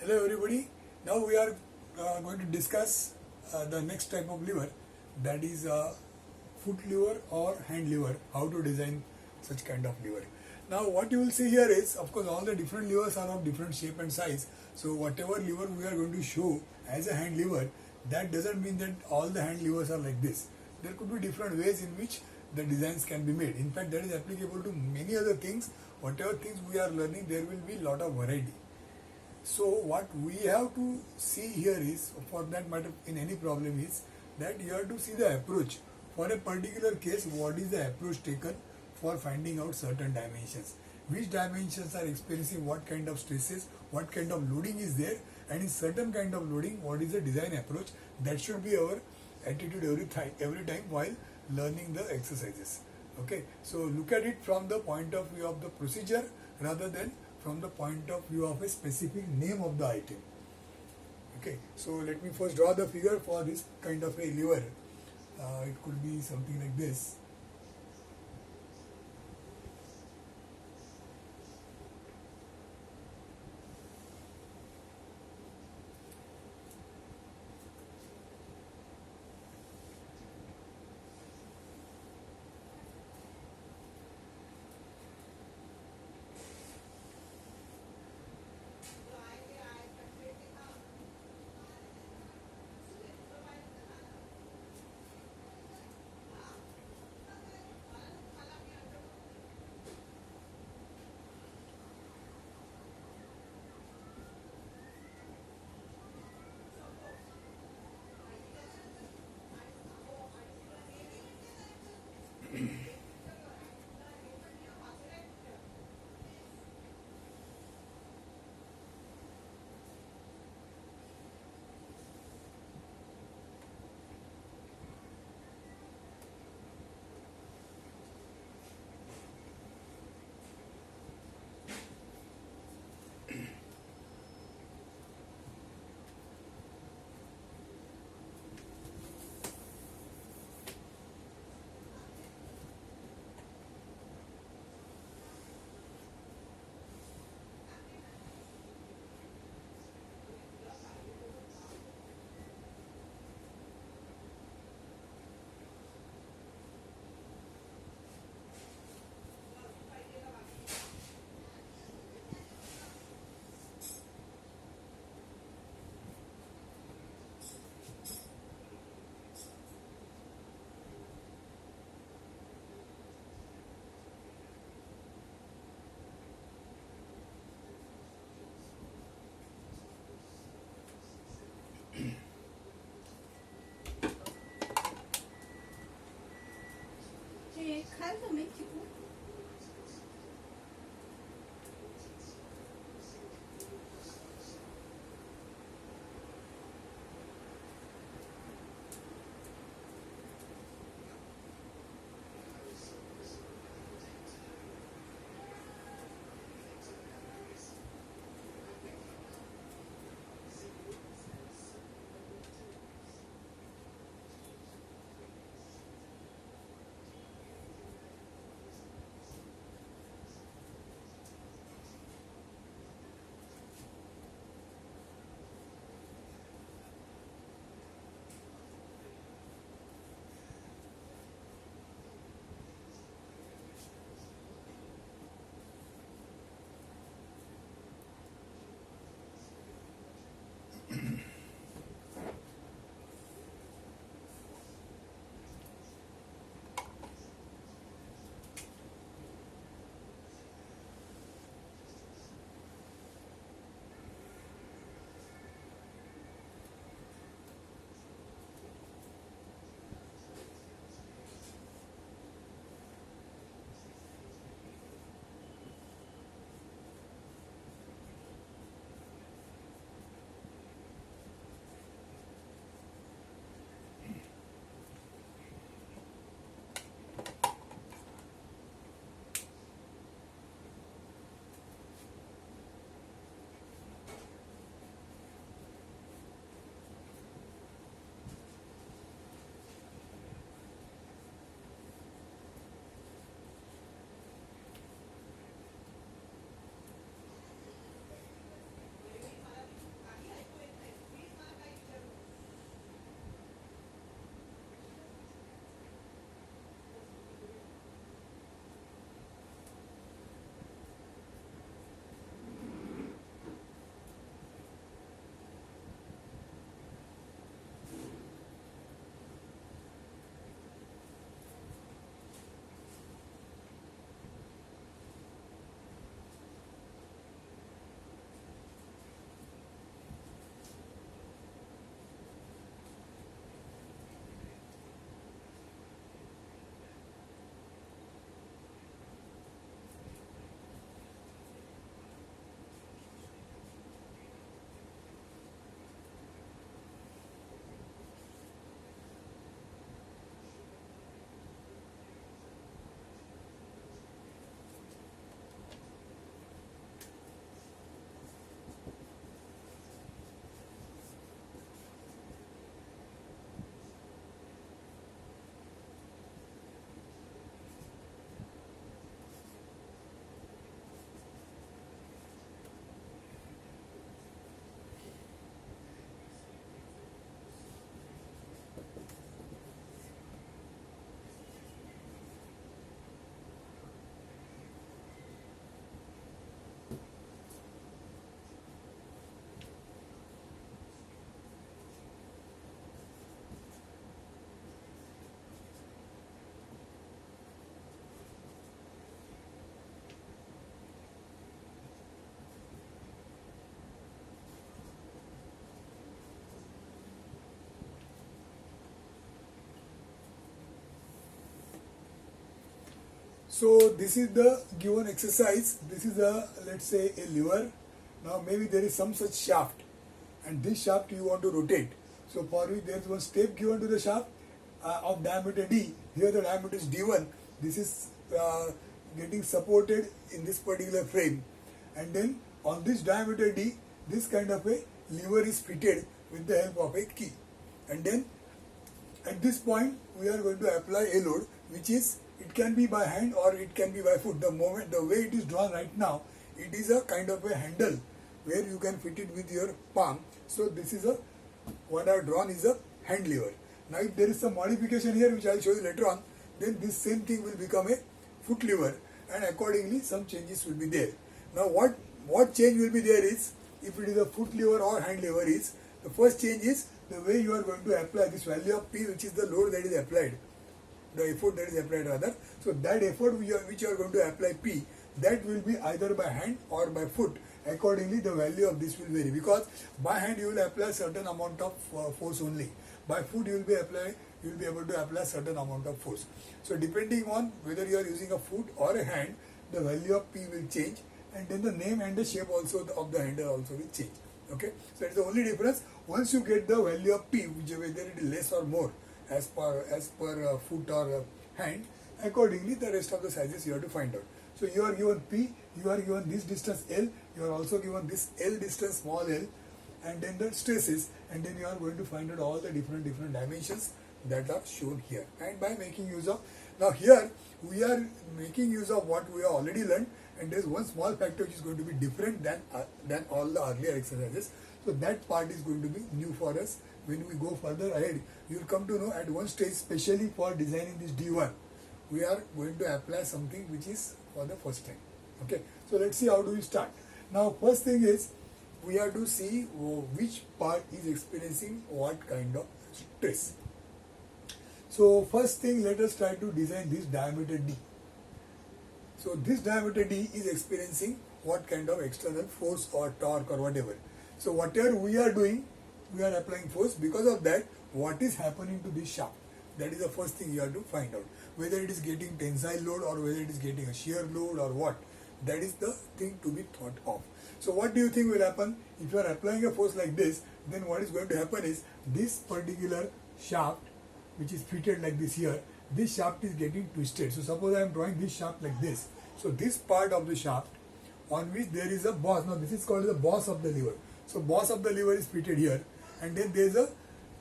Hello everybody. Now we are going to discuss the next type of lever, that is foot lever or hand lever, how to design such kind of lever. Now what you will see here is, of course, all the different levers are of different shape and size. So whatever lever we are going to show as a hand lever, that doesn't mean that all the hand levers are like this. There could be different ways in which the designs can be made. In fact, that is applicable to many other things. Whatever things we are learning, there will be lot of variety. So what we have to see here is, for that matter, in any problem is that you have to see the approach. For a particular case, what is the approach taken for finding out certain dimensions? Which dimensions are experiencing what kind of stresses, what kind of loading is there, and in certain kind of loading, what is the design approach? That should be our attitude every time while learning the exercises. Okay, so look at it from the point of view of the procedure rather than from the point of view of a specific name of the item. Okay, so let me first draw the figure for this kind of a lever. It could be something like this. Kind of make you. So this is the given exercise. This is a, let's say, a lever. Now maybe there is some such shaft, and this shaft you want to rotate. So for which there is one step given to the shaft of diameter d. Here the diameter is d1. This is getting supported in this particular frame, and then on this diameter d, this kind of a lever is fitted with the help of a key, and then at this point we are going to apply a load, which is, it can be by hand or it can be by foot. The way it is drawn right now, it is a kind of a handle where you can fit it with your palm. So this is what I have drawn is a hand lever. Now if there is some modification here which I will show you later on, then this same thing will become a foot lever, and accordingly some changes will be there. Now what change will be there is, if it is a foot lever or hand lever, is the first change is the way you are going to apply this value of P, which is the load that is applied, the effort that is applied rather. So that effort which you are going to apply P, that will be either by hand or by foot. Accordingly the value of this will vary, because by hand you will apply certain amount of force only. By foot you will be able to apply certain amount of force. So depending on whether you are using a foot or a hand, the value of P will change, and then the name and the shape also of the handle also will change. Okay, so that's the only difference. Once you get the value of P, whether it is less or more as per foot or hand, accordingly the rest of the sizes you have to find out. So you are given P, you are given this distance L, you are also given this L distance, small l, and then the stresses, and then you are going to find out all the different dimensions that are shown here. And by making use of, now here we are making use of what we have already learned, and there is one small factor which is going to be different than all the earlier exercises. So that part is going to be new for us. When we go further ahead, you will come to know at one stage, especially for designing this D1, we are going to apply something which is for the first time. Okay, so let's see how do we start. Now first thing is, we have to see which part is experiencing what kind of stress. So first thing, let us try to design this diameter D. So this diameter D is experiencing what kind of external force or torque or whatever. So whatever we are doing, we are applying force. Because of that, what is happening to this shaft? That is the first thing you have to find out. Whether it is getting tensile load or whether it is getting a shear load or what. That is the thing to be thought of. So what do you think will happen? If you are applying a force like this, then what is going to happen is, this particular shaft which is fitted like this here, this shaft is getting twisted. So suppose I am drawing this shaft like this. So this part of the shaft on which there is a boss. Now this is called the boss of the lever. So boss of the lever is fitted here, and then there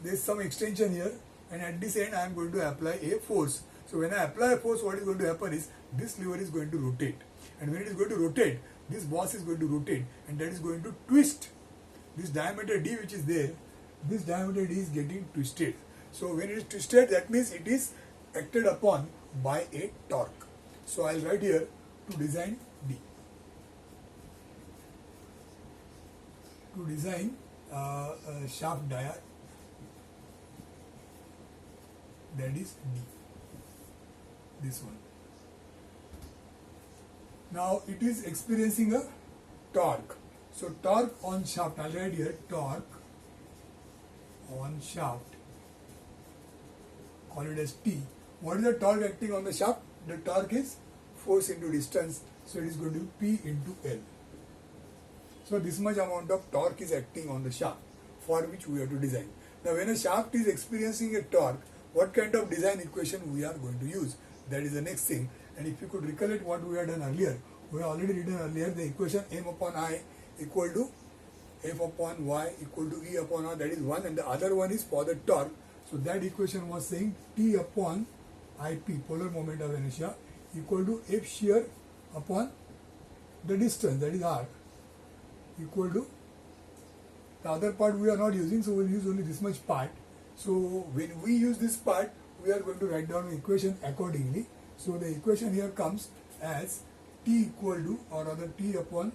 is some extension here, and at this end I am going to apply a force. So when I apply a force, what is going to happen is, this lever is going to rotate, and when it is going to rotate, this boss is going to rotate, and that is going to twist this diameter D which is there. This diameter D is getting twisted. So when it is twisted, that means it is acted upon by a torque. So I will write here to design D. To design a shaft dia, that is D. This one. Now it is experiencing a torque. So torque on shaft, I will write here torque on shaft, call it as T. What is the torque acting on the shaft? The torque is force into distance, so it is going to be P into L. So this much amount of torque is acting on the shaft, for which we have to design. Now when a shaft is experiencing a torque, what kind of design equation we are going to use? That is the next thing. And if you could recollect what we had done earlier, we have already written earlier the equation M upon I equal to F upon Y equal to E upon R, that is one, and the other one is for the torque. So that equation was saying T upon IP, polar moment of inertia, equal to F shear upon the distance, that is R, equal to, the other part we are not using, so we will use only this much part. So when we use this part, we are going to write down the equation accordingly. So the equation here comes as T equal to, or rather T upon,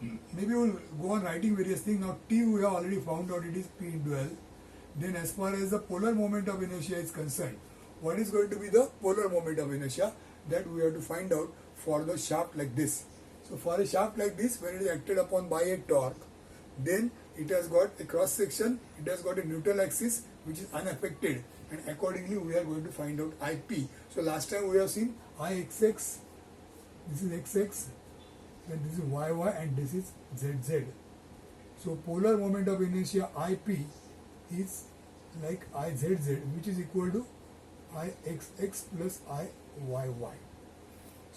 maybe we will go on writing various things. Now T we have already found out, it is P into L. Then as far as the polar moment of inertia is concerned, what is going to be the polar moment of inertia? That we have to find out for the shaft like this. So for a shaft like this, when it is acted upon by a torque, then it has got a cross section, it has got a neutral axis which is unaffected, and accordingly we are going to find out IP. So last time we have seen IXX, this is XX, then this is YY, and this is ZZ. So polar moment of inertia IP is like IZZ, which is equal to IXX plus IYY.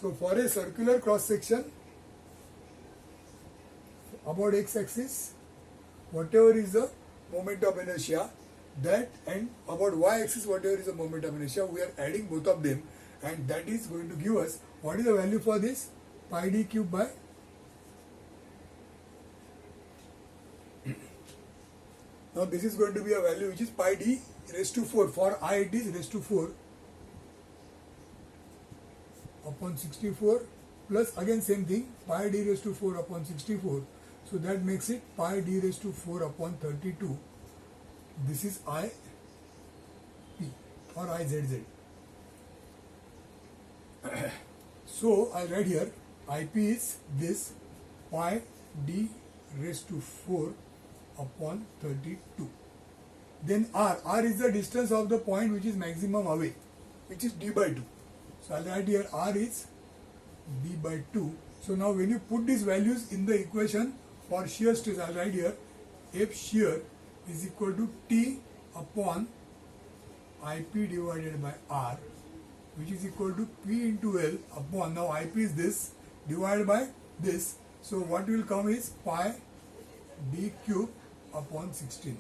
So for a circular cross section about x-axis, whatever is the moment of inertia, that, and about y-axis whatever is the moment of inertia, we are adding both of them, and that is going to give us what is the value for this? Pi d cube by now this is going to be a value which is pi d raised to 4. For I it is raised to 4 upon 64 plus again same thing, pi d raised to 4 upon 64. So that makes it pi d raised to 4 upon 32. This is I P or IZZ. So I write here IP is this pi d raised to 4 upon 32. Then R is the distance of the point which is maximum away, which is d by 2. So I'll write here R is d by 2. So now when you put these values in the equation for shear stress, I'll write here F shear is equal to T upon IP divided by R, which is equal to P into L upon, now IP is this, divided by this. So what will come is pi d cube upon 16.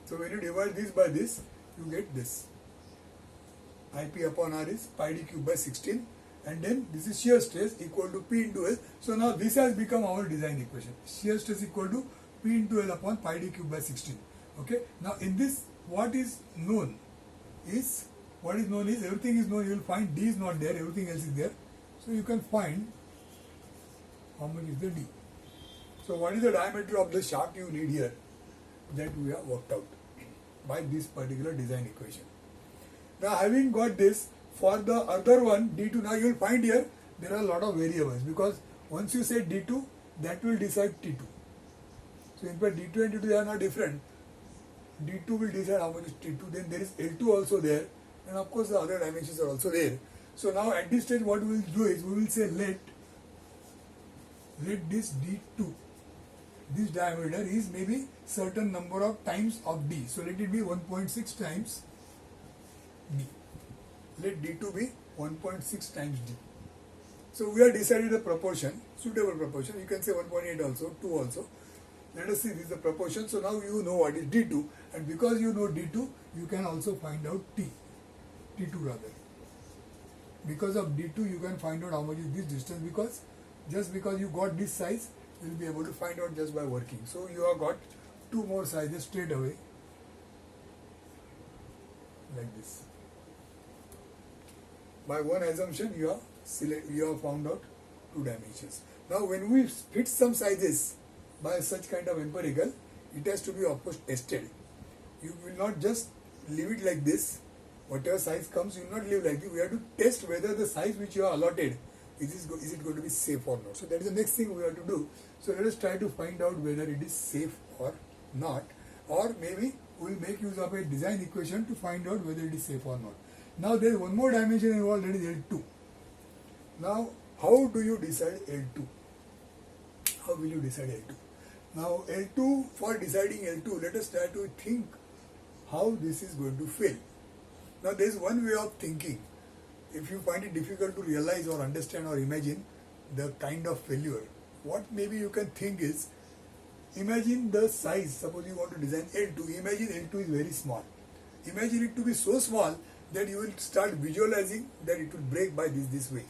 So when you divide this by this, you get this. IP upon R is pi d cube by 16, and then this is shear stress equal to P into L. So now this has become our design equation. Shear stress equal to P into L upon pi d cube by 16. Okay. Now in this, what is known is everything is known. You will find D is not there, everything else is there. So you can find how much is the D. So what is the diameter of the shaft you need here? That we have worked out by this particular design equation. Now having got this, for the other one D2, now you will find here there are a lot of variables, because once you say D2, that will decide T2. So in fact D2 and T2 they are not different. D2 will decide how much is T2, then there is L2 also there, and of course the other dimensions are also there. So now at this stage what we will do is we will say let this D2, this diameter is maybe certain number of times of D. So let it be 1.6 times D. Let D2 be 1.6 times D. So we have decided a proportion, suitable proportion. You can say 1.8 also, 2 also. Let us see, this is the proportion. So now you know what is D2, and because you know D2, you can also find out T2 rather. Because of D2, you can find out how much is this distance, because just because you got this size, you will be able to find out just by working. So you have got two more sizes straight away, like this. By one assumption, you have found out two dimensions. Now when we fit some sizes by such kind of empirical, it has to be of course tested. You will not just leave it like this. Whatever size comes, you will not leave like this. We have to test whether the size which you have allotted, is it going to be safe or not. So that is the next thing we have to do. So let us try to find out whether it is safe or not, or maybe we will make use of a design equation to find out whether it is safe or not. Now there is one more dimension involved, that is L2. Now how do you decide L2? How will you decide L2? Now L2, for deciding L2, let us try to think how this is going to fail. Now there is one way of thinking. If you find it difficult to realize or understand or imagine the kind of failure, what maybe you can think is, imagine the size. Suppose you want to design L2, imagine L2 is very small. Imagine it to be so small that you will start visualizing that it will break by this way.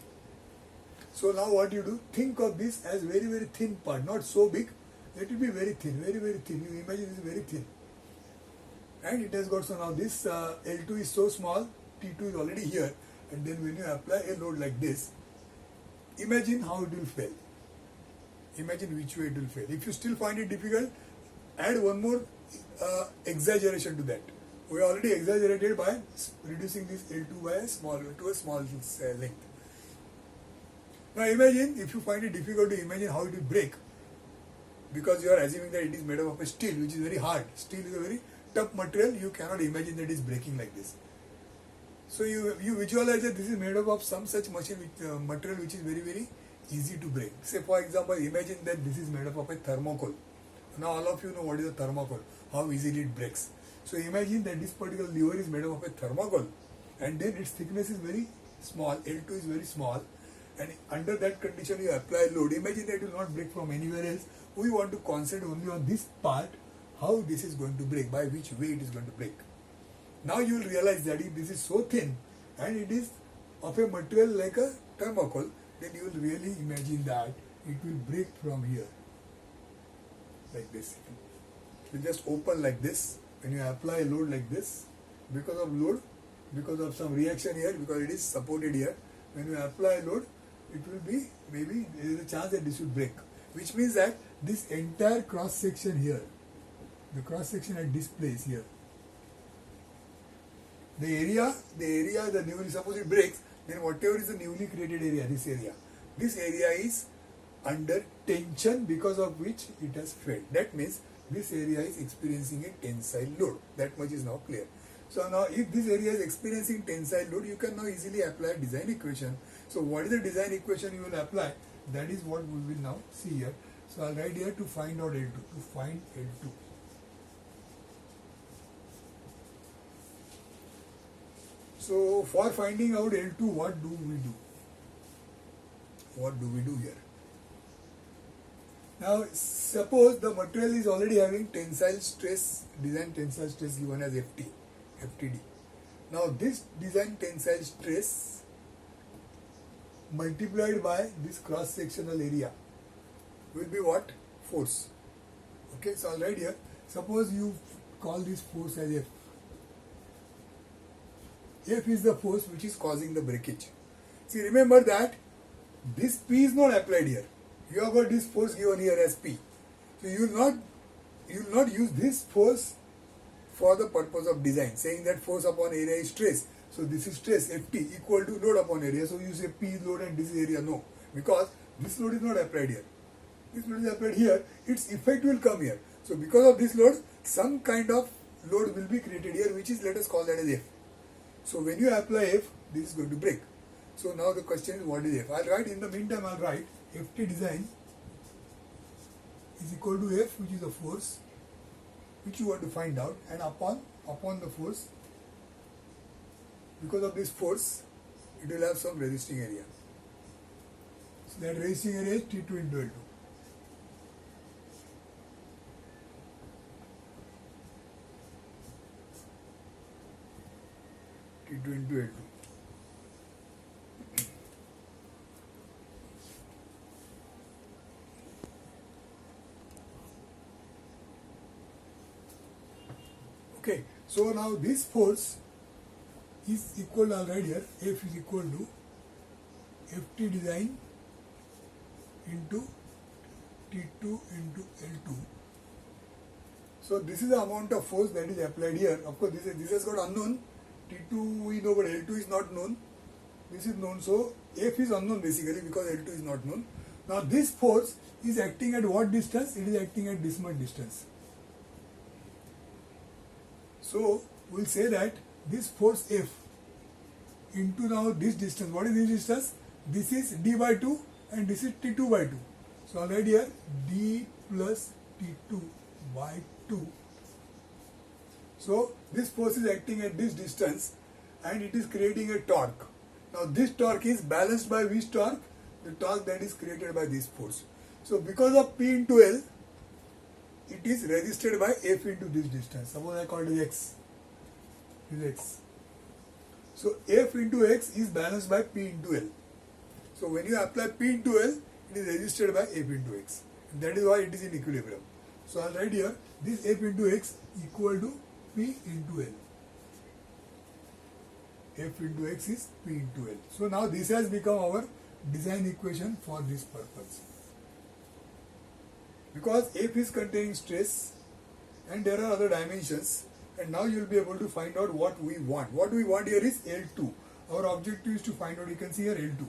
So now what you do, think of this as very, very thin part, not so big. Let it be very thin, very, very thin. You imagine it is very thin. And it has got, so now this L2 is so small, T2 is already here. And then when you apply a load like this, imagine how it will fail. Imagine which way it will fail. If you still find it difficult, add one more exaggeration to that. We already exaggerated by reducing this L2 by a small length. Now imagine, if you find it difficult to imagine how it will break, because you are assuming that it is made up of a steel which is very hard. Steel is a very tough material, you cannot imagine that it's breaking like this. So you visualize that this is made up of some such material which is very, very easy to break. Say for example, imagine that this is made up of a thermocol. Now all of you know what is a thermocol, how easily it breaks. So imagine that this particular lever is made up of a thermocol, and then its thickness is very small, L2 is very small, and under that condition you apply load. Imagine that it will not break from anywhere else. We want to concentrate only on this part, how this is going to break, by which way it is going to break. Now you will realize that if this is so thin and it is of a material like a thermocol, then you will really imagine that it will break from here, like this. It will just open like this. When you apply load like this, because of load, because of some reaction here, because it is supported here, when you apply load, it will be, maybe there is a chance that this will break. Which means that this entire cross section here, the cross section at this place here, the area, the newly, suppose it breaks, then whatever is the newly created area, this area is under tension, because of which it has failed. That means this area is experiencing a tensile load. That much is now clear. So now if this area is experiencing tensile load, you can now easily apply design equation. So what is the design equation you will apply? That is what we will now see here. So I'll write here to find out L2, to find L2. So for finding out L2, what do we do? What do we do here? Now suppose the material is already having tensile stress, design tensile stress given as FTD. Now this design tensile stress multiplied by this cross sectional area will be what? Force. Okay, so I'll write here. Suppose you call this force as F. F is the force which is causing the breakage. See, remember that this P is not applied here. You have got this force given here as P. So you will not use this force for the purpose of design, saying that force upon area is stress. So this is stress, Ft equal to load upon area. So you say P is load and this is area. No, because this load is not applied here. This load is applied here. Its effect will come here. So because of this load, some kind of load will be created here, which is, let us call that as F. So when you apply F, this is going to break. So now the question is, what is F? I'll write, in the meantime I'll write Ft design is equal to F, which is the force which you want to find out, and upon the force, because of this force, it will have some resisting area. So that resisting area is T2 into L2. T2 into L2. Okay, so now this force is equal, I'll write here, F is equal to Ft design into T2 into L2. So this is the amount of force that is applied here. Of course, this has got unknown. T2 we know, but L2 is not known. This is known, so F is unknown basically, because L2 is not known. Now this force is acting at what distance? It is acting at this much distance. So we'll say that this force F into now this distance. What is this distance? This is d by 2 and this is T2 by 2. So I'll write here d plus T2 by 2. So this force is acting at this distance and it is creating a torque. Now this torque is balanced by which torque? The torque that is created by this force. So because of P into L, it is resisted by F into this distance. Suppose I call it as X. This is X. So F into X is balanced by P into L. So when you apply P into L, it is resisted by F into X. And that is why it is in equilibrium. So I'll write here this F into X equal to P into L. F into X is P into L. So now this has become our design equation for this purpose. Because F is containing stress and there are other dimensions, and now you will be able to find out what we want. What we want here is L2. Our objective is to find out, you can see here L2.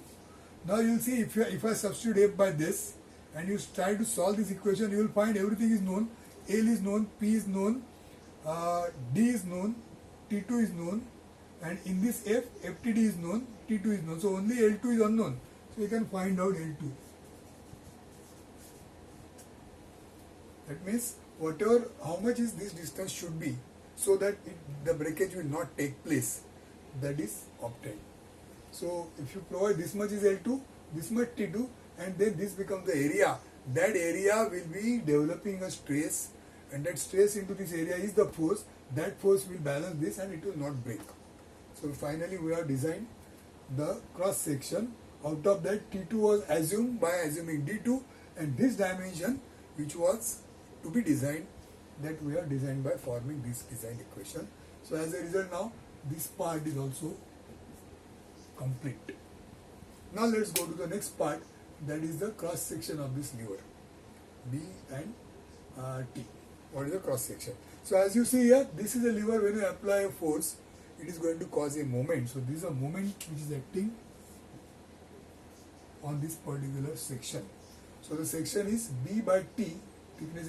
Now you will see if I substitute F by this and you try to solve this equation, you will find everything is known. L is known, P is known, D is known, T2 is known, and in this F, FTD is known, T2 is known. So only L2 is unknown. So you can find out L2. That means whatever, how much is this distance should be so that the breakage will not take place, that is obtained. So if you provide this much is L2, this much T2, and then this becomes the area, that area will be developing a stress, and that stress into this area is the force. That force will balance this and it will not break. So finally we have designed the cross section. Out of that, T2 was assumed by assuming D2, and this dimension which was to be designed, that we have designed by forming this design equation. So as a result, now this part is also complete. Now let's go to the next part, that is the cross section of this lever B and T. What is the cross section? So as you see here, this is a lever. When you apply a force, it is going to cause a moment. So this is a moment which is acting on this particular section. So the section is B by T, thickness is